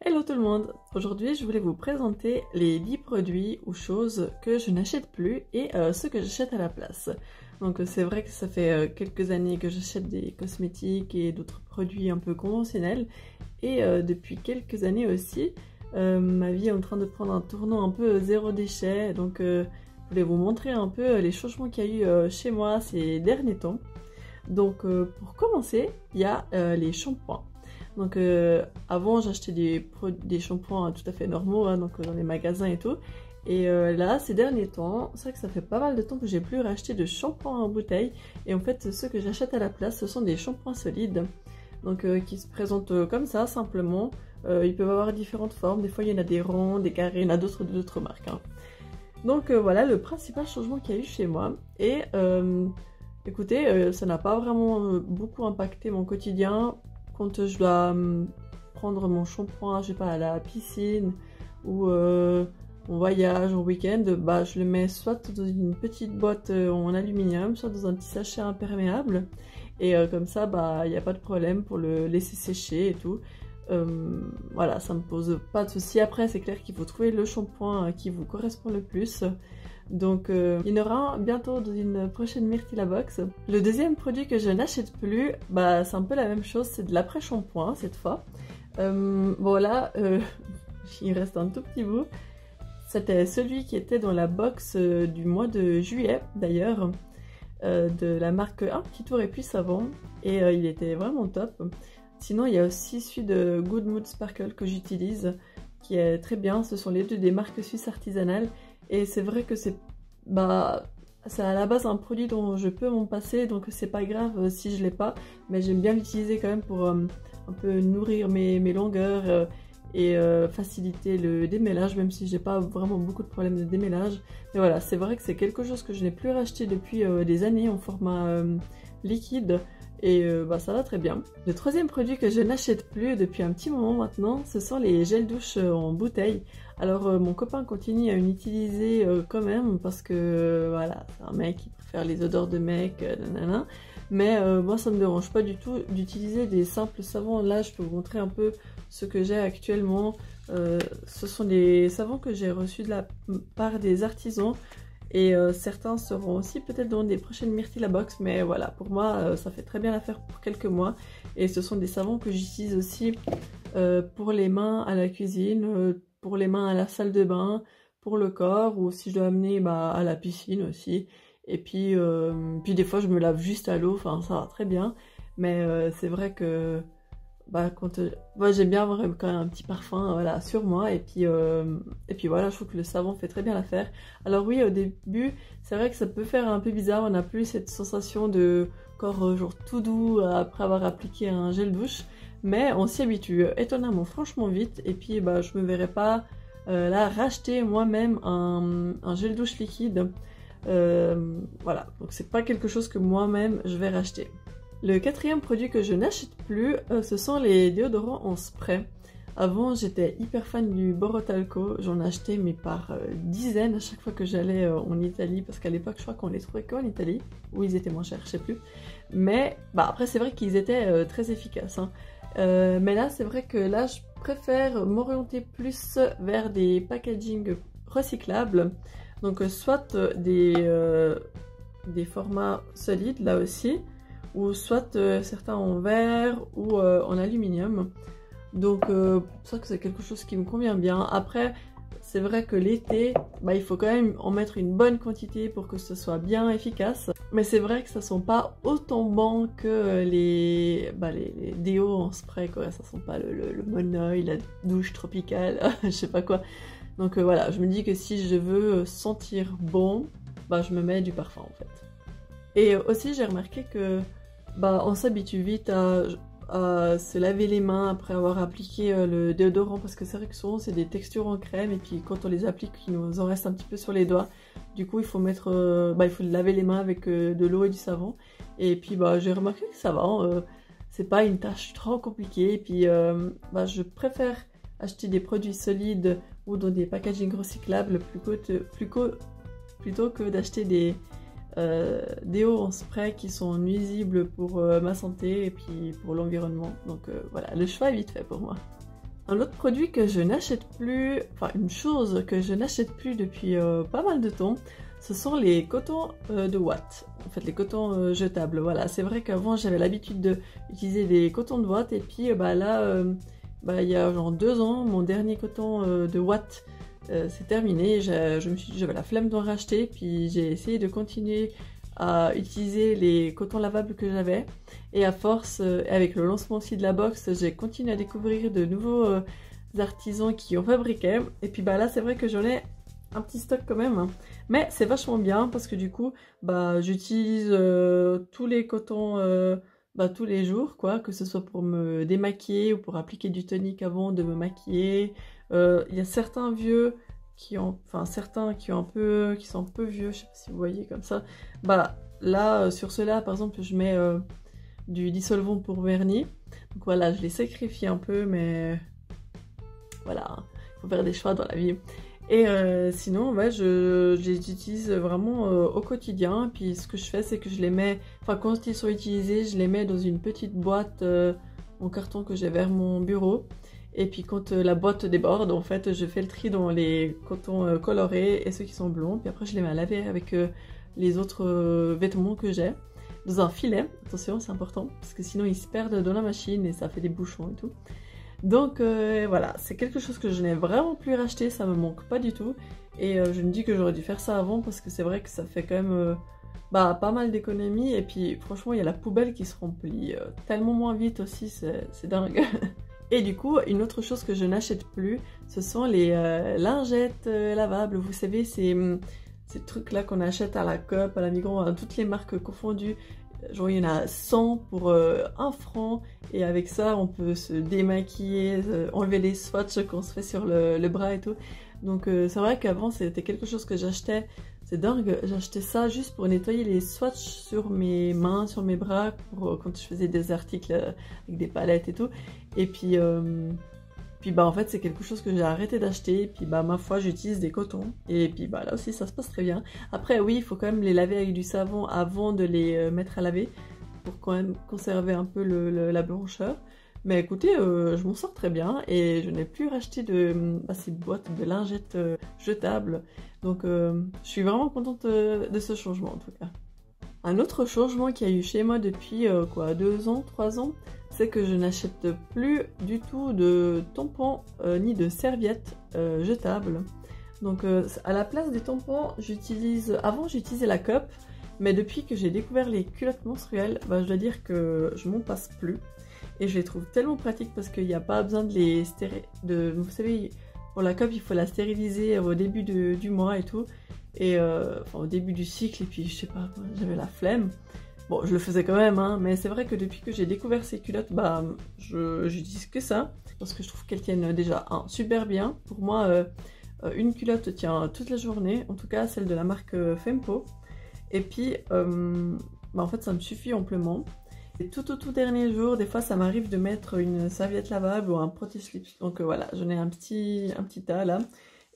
Hello tout le monde! Aujourd'hui je voulais vous présenter les 10 produits ou choses que je n'achète plus et ceux que j'achète à la place. Donc c'est vrai que ça fait quelques années que j'achète des cosmétiques et d'autres produits un peu conventionnels et depuis quelques années aussi ma vie est en train de prendre un tournant un peu zéro déchet, donc je voulais vous montrer un peu les changements qu'il y a eu chez moi ces derniers temps. Donc pour commencer, il y a les shampoings. Donc avant j'achetais des shampoings tout à fait normaux, hein, donc dans les magasins et tout. Et là ces derniers temps, c'est vrai que ça fait pas mal de temps que j'ai plus racheté de shampoing en bouteille. Et en fait ceux que j'achète à la place, ce sont des shampoings solides. Donc qui se présentent comme ça simplement. Ils peuvent avoir différentes formes, des fois il y en a des ronds, des carrés, il y en a d'autres marques. Hein. Donc voilà le principal changement qu'il y a eu chez moi. Et écoutez, ça n'a pas vraiment beaucoup impacté mon quotidien. Quand je dois prendre mon shampoing, je sais pas, à la piscine ou en voyage, en week-end, bah, je le mets soit dans une petite boîte en aluminium, soit dans un petit sachet imperméable. Et comme ça, bah, il n'y a pas de problème pour le laisser sécher et tout. Voilà, ça me pose pas de soucis. Après, c'est clair qu'il faut trouver le shampoing qui vous correspond le plus. Donc il y en aura un bientôt dans une prochaine Myrtilla Box. Le deuxième produit que je n'achète plus, bah c'est un peu la même chose, c'est de l'après-shampoing cette fois. Bon là, il reste un tout petit bout. C'était celui qui était dans la box du mois de juillet d'ailleurs, de la marque Un Petit Tour et puis Savon. Et il était vraiment top. Sinon il y a aussi celui de Good Mood Sparkle que j'utilise, qui est très bien. Ce sont les deux des marques suisses artisanales. Et c'est vrai que c'est à la base un produit dont je peux m'en passer, donc c'est pas grave si je l'ai pas, mais j'aime bien l'utiliser quand même pour un peu nourrir mes longueurs et faciliter le démêlage, même si j'ai pas vraiment beaucoup de problèmes de démêlage. Mais voilà, c'est vrai que c'est quelque chose que je n'ai plus racheté depuis des années en format liquide. Et ça va très bien. Le troisième produit que je n'achète plus depuis un petit moment maintenant, ce sont les gels douche en bouteille. Alors mon copain continue à en utiliser quand même parce que voilà, c'est un mec qui préfère les odeurs de mec, nanana. Mais moi ça me dérange pas du tout d'utiliser des simples savons. Là je peux vous montrer un peu ce que j'ai actuellement. Ce sont des savons que j'ai reçus de la part des artisans. Et certains seront aussi peut-être dans des prochaines Myrtilla Box, mais voilà, pour moi ça fait très bien l'affaire pour quelques mois. Et ce sont des savons que j'utilise aussi pour les mains à la cuisine, pour les mains à la salle de bain, pour le corps, ou si je dois amener à la piscine aussi. Et puis des fois je me lave juste à l'eau, enfin ça va très bien. Mais c'est vrai que moi j'aime bien avoir quand même un petit parfum voilà, sur moi et puis voilà, je trouve que le savon fait très bien l'affaire. Alors oui, au début c'est vrai que ça peut faire un peu bizarre, on n'a plus cette sensation de corps genre tout doux après avoir appliqué un gel douche, mais on s'y habitue étonnamment franchement vite. Et puis je me verrais pas là racheter moi-même un gel douche liquide. Voilà, donc c'est pas quelque chose que moi-même je vais racheter. Le quatrième produit que je n'achète plus, ce sont les déodorants en spray. Avant, j'étais hyper fan du Borotalco, j'en achetais mais par dizaines à chaque fois que j'allais en Italie, parce qu'à l'époque, je crois qu'on les trouvait qu'en Italie, où ils étaient moins chers, je sais plus. Mais après, c'est vrai qu'ils étaient très efficaces. Hein. Mais là, c'est vrai que là, je préfère m'orienter plus vers des packaging recyclables. Donc, soit des formats solides, là aussi, ou soit certains en verre ou en aluminium. Donc c'est vrai que c'est quelque chose qui me convient bien. Après c'est vrai que l'été il faut quand même en mettre une bonne quantité pour que ce soit bien efficace, mais c'est vrai que ça sent pas autant bon que les déos en spray quoi. Ça sent pas le monoeil, la douche tropicale, je sais pas quoi. Donc voilà, je me dis que si je veux sentir bon, je me mets du parfum en fait. Et aussi j'ai remarqué que on s'habitue vite à se laver les mains après avoir appliqué le déodorant, parce que c'est vrai que souvent c'est des textures en crème et puis quand on les applique il nous en reste un petit peu sur les doigts. Du coup il faut mettre, il faut laver les mains avec de l'eau et du savon. Et puis j'ai remarqué que ça va, c'est pas une tâche trop compliquée. Et puis je préfère acheter des produits solides ou dans des packaging recyclables plutôt que d'acheter des déos en spray qui sont nuisibles pour ma santé et puis pour l'environnement. Donc voilà, le choix est vite fait pour moi. Un autre produit que je n'achète plus, enfin une chose que je n'achète plus depuis pas mal de temps, ce sont les cotons de Watt. En fait, les cotons jetables. Voilà, c'est vrai qu'avant j'avais l'habitude d'utiliser des cotons de Watt et puis là, il y a genre 2 ans, mon dernier coton de Watt c'est terminé. Je me suis dit j'avais la flemme d'en racheter, puis j'ai essayé de continuer à utiliser les cotons lavables que j'avais. Et à force, avec le lancement aussi de la box, j'ai continué à découvrir de nouveaux artisans qui en fabriquaient. Et puis là, c'est vrai que j'en ai un petit stock quand même. Mais c'est vachement bien parce que du coup, j'utilise tous les cotons tous les jours, quoi. Que ce soit pour me démaquiller ou pour appliquer du tonique avant de me maquiller. Il y a certains vieux certains qui sont un peu vieux, je sais pas si vous voyez comme ça. Là, sur ceux-là, par exemple, je mets du dissolvant pour vernis. Donc voilà, je les sacrifie un peu, mais voilà, il faut faire des choix dans la vie. Et sinon, je les utilise vraiment au quotidien. Puis ce que je fais, c'est que je les mets, quand ils sont utilisés, je les mets dans une petite boîte en carton que j'ai vers mon bureau. Et puis quand la boîte déborde, en fait, je fais le tri dans les cotons colorés et ceux qui sont blonds. Puis après, je les mets à laver avec les autres vêtements que j'ai. Dans un filet, attention, c'est important, parce que sinon ils se perdent dans la machine et ça fait des bouchons et tout. Donc voilà, c'est quelque chose que je n'ai vraiment plus racheté, ça me manque pas du tout. Et je me dis que j'aurais dû faire ça avant, parce que c'est vrai que ça fait quand même pas mal d'économies. Et puis franchement, il y a la poubelle qui se remplit tellement moins vite aussi, c'est dingue. Et du coup, une autre chose que je n'achète plus, ce sont les lingettes lavables. Vous savez, ces trucs-là qu'on achète à la Coop, à la Migros, à toutes les marques confondues. Genre, il y en a 100 pour 1 franc. Et avec ça, on peut se démaquiller, enlever les swatchs qu'on se fait sur le bras et tout. Donc, c'est vrai qu'avant, c'était quelque chose que j'achetais. C'est dingue, j'achetais ça juste pour nettoyer les swatchs sur mes mains, sur mes bras, quand je faisais des articles avec des palettes et tout. Et puis en fait, c'est quelque chose que j'ai arrêté d'acheter. Et puis ma foi, j'utilise des cotons. Et puis là aussi, ça se passe très bien. Après, oui, il faut quand même les laver avec du savon avant de les mettre à laver, pour quand même conserver un peu la blancheur. Mais écoutez, je m'en sors très bien et je n'ai plus racheté ces boîtes de lingettes jetables. Donc je suis vraiment contente de ce changement en tout cas. Un autre changement qu'il y a eu chez moi depuis 2 ans, 3 ans, c'est que je n'achète plus du tout de tampons ni de serviettes jetables. Donc à la place des tampons, avant j'utilisais la Coop, mais depuis que j'ai découvert les culottes menstruelles, je dois dire que je m'en passe plus. Et je les trouve tellement pratiques parce qu'il n'y a pas besoin de les stériliser. Vous savez, pour la Coop, il faut la stériliser au début du mois et tout. Et au début du cycle, et puis je sais pas, j'avais la flemme. Bon, je le faisais quand même, hein, mais c'est vrai que depuis que j'ai découvert ces culottes, j'utilise que ça. Parce que je trouve qu'elles tiennent déjà super bien. Pour moi, une culotte tient toute la journée, en tout cas celle de la marque Fempo. Et puis, en fait, ça me suffit amplement. Et tout dernier jour, des fois ça m'arrive de mettre une serviette lavable ou un protège-slips. Donc voilà, j'en ai un petit tas là.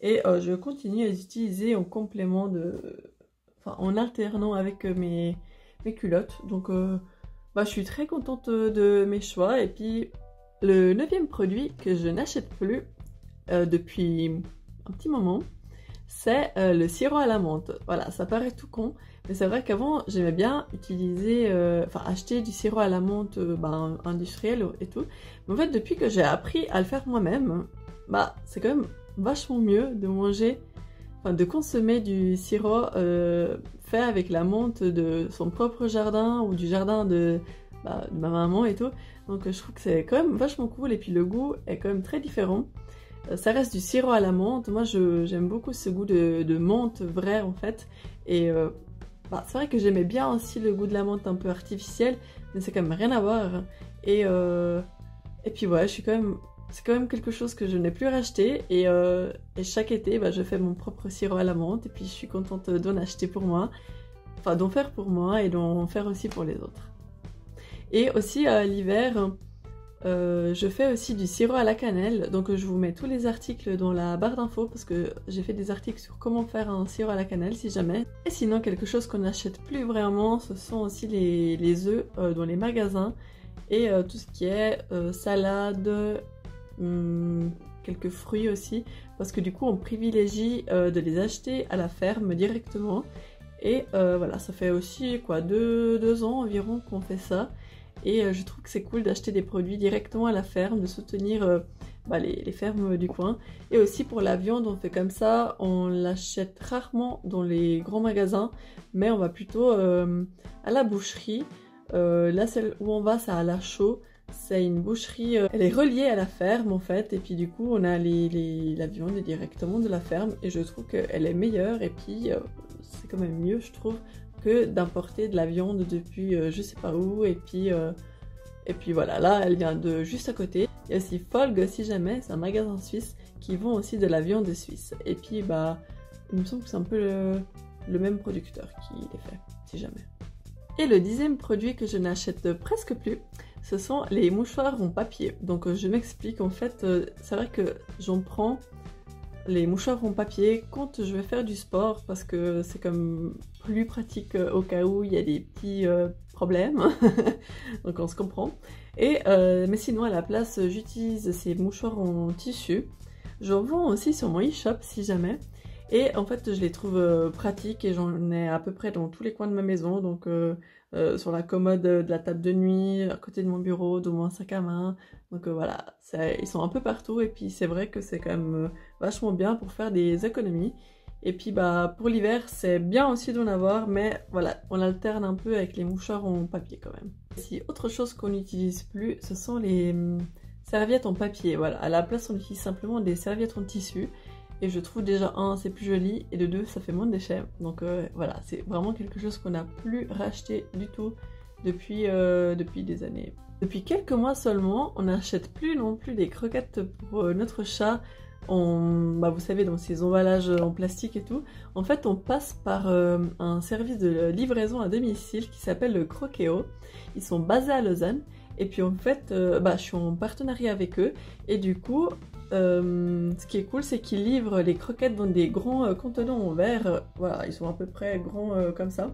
Et je continue à les utiliser en complément en alternant avec mes culottes. Donc je suis très contente de mes choix. Et puis le 9e produit que je n'achète plus depuis un petit moment, c'est le sirop à la menthe. Voilà, ça paraît tout con. Mais c'est vrai qu'avant, j'aimais bien acheter du sirop à la menthe industriel et tout. Mais en fait, depuis que j'ai appris à le faire moi-même, c'est quand même vachement mieux de de consommer du sirop fait avec la menthe de son propre jardin ou du jardin de ma maman et tout. Donc je trouve que c'est quand même vachement cool et puis le goût est quand même très différent. Ça reste du sirop à la menthe. Moi, j'aime beaucoup ce goût de menthe vraie en fait. Et c'est vrai que j'aimais bien aussi le goût de la menthe un peu artificielle, mais c'est quand même rien à voir. Et puis ouais, c'est quand même quelque chose que je n'ai plus racheté. Et chaque été, je fais mon propre sirop à la menthe. Et puis je suis contente d'en acheter pour moi. Enfin, d'en faire pour moi et d'en faire aussi pour les autres. Et aussi l'hiver, je fais aussi du sirop à la cannelle. Donc je vous mets tous les articles dans la barre d'infos parce que j'ai fait des articles sur comment faire un sirop à la cannelle si jamais. Et sinon, quelque chose qu'on n'achète plus vraiment, ce sont aussi les œufs dans les magasins. Et tout ce qui est salade, quelques fruits aussi, parce que du coup on privilégie de les acheter à la ferme directement. Et voilà, ça fait aussi quoi, 2 ans environ qu'on fait ça. Et je trouve que c'est cool d'acheter des produits directement à la ferme, de soutenir les fermes du coin. Et aussi pour la viande, on fait comme ça, on l'achète rarement dans les grands magasins, mais on va plutôt à la boucherie. Là, celle où on va, c'est à La Chaux. C'est une boucherie, elle est reliée à la ferme en fait, et puis du coup on a la viande directement de la ferme, et je trouve qu'elle est meilleure, et puis c'est quand même mieux je trouve que d'importer de la viande depuis je sais pas où, et puis voilà, là elle vient de juste à côté. Il y a aussi Folg si jamais, c'est un magasin suisse qui vend aussi de la viande suisse, et puis bah il me semble que c'est un peu le même producteur qui les fait, si jamais. Et le 10e produit que je n'achète presque plus, ce sont les mouchoirs en papier. Donc je m'explique, en fait, c'est vrai que j'en prends les mouchoirs en papier quand je vais faire du sport, parce que c'est comme plus pratique au cas où il y a des petits problèmes, donc on se comprend. Et, mais sinon à la place, j'utilise ces mouchoirs en tissu. J'en vends aussi sur mon e-shop si jamais. Et en fait je les trouve pratiques, et j'en ai à peu près dans tous les coins de ma maison, donc sur la commode de la table de nuit, à côté de mon bureau, dans mon sac à main. Donc voilà, ils sont un peu partout, et puis c'est vrai que c'est quand même vachement bien pour faire des économies. Et puis bah pour l'hiver c'est bien aussi d'en avoir, mais voilà, on alterne un peu avec les mouchoirs en papier quand même. Si autre chose qu'on n'utilise plus, ce sont les serviettes en papier. Voilà, à la place on utilise simplement des serviettes en tissu. Et je trouve déjà, c'est plus joli, et de 2, ça fait moins de déchets. Donc voilà, c'est vraiment quelque chose qu'on n'a plus racheté du tout depuis des années. Depuis quelques mois seulement, on n'achète plus non plus des croquettes pour notre chat. Vous savez, dans ces emballages en plastique et tout. En fait, on passe par un service de livraison à domicile qui s'appelle le Croqueo. Ils sont basés à Lausanne. Et puis en fait, je suis en partenariat avec eux. Et du coup, ce qui est cool, c'est qu'ils livrent les croquettes dans des grands contenants en verre. Voilà, ils sont à peu près grands comme ça.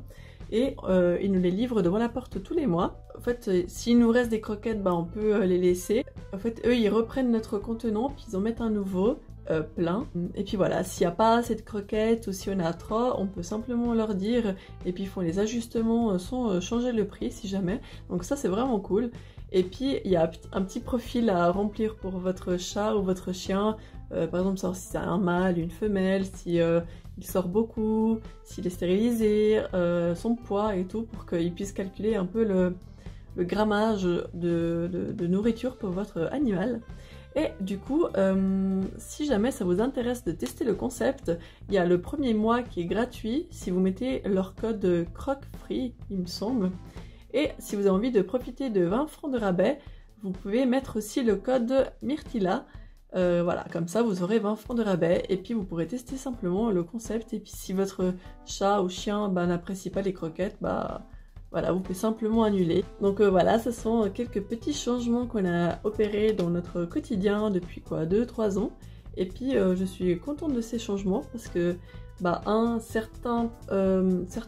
Et ils nous les livrent devant la porte tous les mois. En fait, s'il nous reste des croquettes, on peut les laisser. En fait, eux, ils reprennent notre contenant, puis ils en mettent un nouveau, plein. Et puis voilà, s'il n'y a pas assez de croquettes, ou si on a trop, on peut simplement leur dire, et puis ils font les ajustements sans changer le prix, si jamais. Donc ça, c'est vraiment cool. Et puis, il y a un petit profil à remplir pour votre chat ou votre chien. Par exemple, savoir si c'est un mâle, une femelle, si il sort beaucoup, s'il est stérilisé, son poids et tout, pour qu'il puisse calculer un peu le grammage de nourriture pour votre animal. Et du coup, si jamais ça vous intéresse de tester le concept, il y a le premier mois qui est gratuit si vous mettez leur code CROCFREE, il me semble. Et si vous avez envie de profiter de 20 francs de rabais, vous pouvez mettre aussi le code Myrtilla. Voilà, comme ça vous aurez 20 francs de rabais, et puis vous pourrez tester simplement le concept. Et puis si votre chat ou chien n'apprécie pas les croquettes, voilà, vous pouvez simplement annuler. Donc voilà, ce sont quelques petits changements qu'on a opérés dans notre quotidien depuis 2-3 ans. Et puis je suis contente de ces changements parce que certains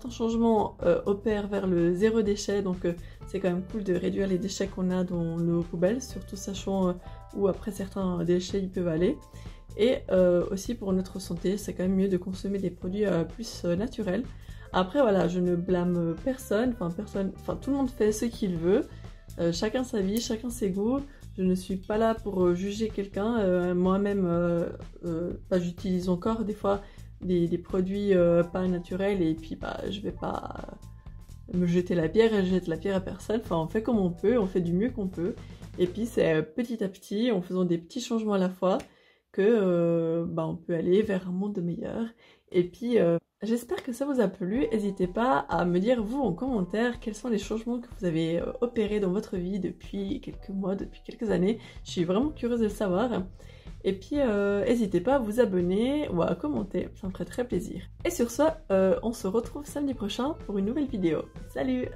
changements opèrent vers le zéro déchet, donc c'est quand même cool de réduire les déchets qu'on a dans nos poubelles, surtout sachant où après certains déchets ils peuvent aller. Et aussi pour notre santé, c'est quand même mieux de consommer des produits plus naturels. Après voilà, je ne blâme personne, tout le monde fait ce qu'il veut, chacun sa vie, chacun ses goûts. Je ne suis pas là pour juger quelqu'un, moi-même j'utilise encore des fois des produits pas naturels, et puis je vais pas me jeter la pierre, et je jette la pierre à personne. Enfin, on fait comme on peut, on fait du mieux qu'on peut, et puis c'est petit à petit, en faisant des petits changements à la fois, que on peut aller vers un monde meilleur. Et puis j'espère que ça vous a plu. N'hésitez pas à me dire vous en commentaire quels sont les changements que vous avez opérés dans votre vie depuis quelques mois, depuis quelques années. Je suis vraiment curieuse de le savoir. Et puis n'hésitez pas à vous abonner ou à commenter, ça me ferait très plaisir. Et sur ce, on se retrouve samedi prochain pour une nouvelle vidéo. Salut!